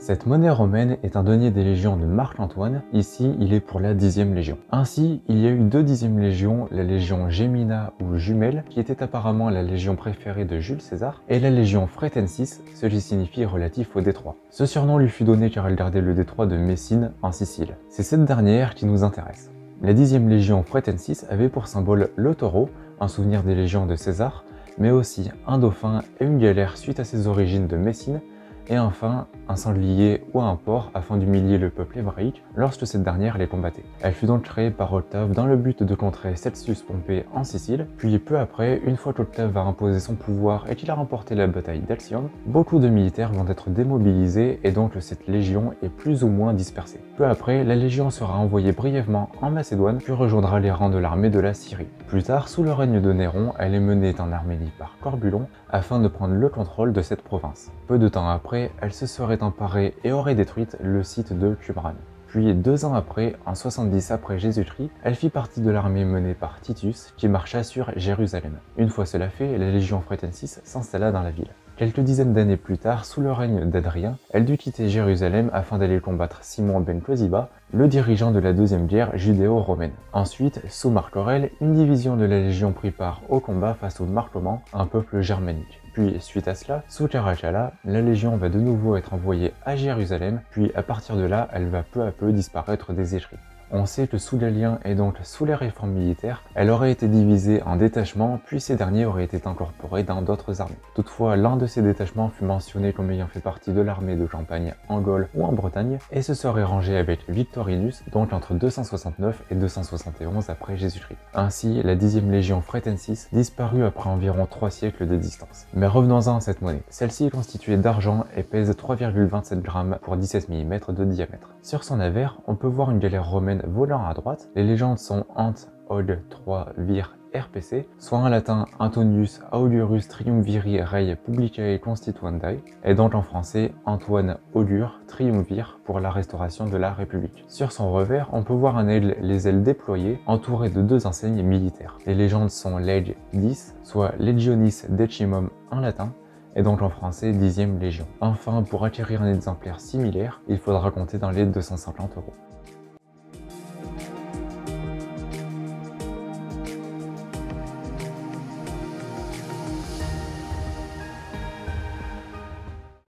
Cette monnaie romaine est un denier des légions de Marc-Antoine, ici il est pour la 10e légion. Ainsi, il y a eu deux 10e légions, la légion Gemina ou Jumelle, qui était apparemment la légion préférée de Jules César, et la légion Fretensis, ce qui signifie relatif au détroit. Ce surnom lui fut donné car elle gardait le détroit de Messine en Sicile. C'est cette dernière qui nous intéresse. La 10e légion Fretensis avait pour symbole le taureau, un souvenir des légions de César, mais aussi un dauphin et une galère suite à ses origines de Messine, et enfin un sanglier ou un porc afin d'humilier le peuple hébraïque lorsque cette dernière les combattait. Elle fut donc créée par Octave dans le but de contrer Celsius Pompée en Sicile, puis peu après, une fois qu'Octave a imposé son pouvoir et qu'il a remporté la bataille d'Alcyon, beaucoup de militaires vont être démobilisés et donc cette légion est plus ou moins dispersée. Peu après, la légion sera envoyée brièvement en Macédoine puis rejoindra les rangs de l'armée de la Syrie. Plus tard, sous le règne de Néron, elle est menée en Arménie par Corbulon afin de prendre le contrôle de cette province. Peu de temps après, elle se serait emparée et aurait détruit le site de Qumran. Puis 2 ans après, en 70 après Jésus-Christ, elle fit partie de l'armée menée par Titus qui marcha sur Jérusalem. Une fois cela fait, la légion Fretensis s'installa dans la ville. Quelques dizaines d'années plus tard, sous le règne d'Adrien, elle dut quitter Jérusalem afin d'aller combattre Simon ben Cosiba, le dirigeant de la deuxième guerre judéo-romaine. Ensuite, sous Marc Aurèle, une division de la légion prit part au combat face aux Marcomanes, un peuple germanique. Puis, suite à cela, sous Caracalla, la légion va de nouveau être envoyée à Jérusalem, puis à partir de là, elle va peu à peu disparaître des écrits. On sait que sous les liens et donc sous les réformes militaires, elle aurait été divisée en détachements, puis ces derniers auraient été incorporés dans d'autres armées. Toutefois, l'un de ces détachements fut mentionné comme ayant fait partie de l'armée de campagne en Gaule ou en Bretagne, et se serait rangé avec Victorinus, donc entre 269 et 271 après Jésus-Christ. Ainsi, la 10e légion Fretensis disparut après environ 3 siècles de distance. Mais revenons-en à cette monnaie. Celle-ci est constituée d'argent et pèse 3,27 grammes pour 17 mm de diamètre. Sur son avers, on peut voir une galère romaine volant à droite. Les légendes sont Ant, Od, 3, Vir, RPC, soit en latin Antonius Aulurus Triumviri Rei Publicae Constituendae, et donc en français Antoine Aulure Triumvir pour la restauration de la République. Sur son revers, on peut voir un aigle, les ailes déployées, entouré de 2 enseignes militaires. Les légendes sont Lege 10, soit Legionis Decimum en latin, et donc en français 10e légion. Enfin, pour acquérir un exemplaire similaire, il faudra compter dans les 250 €.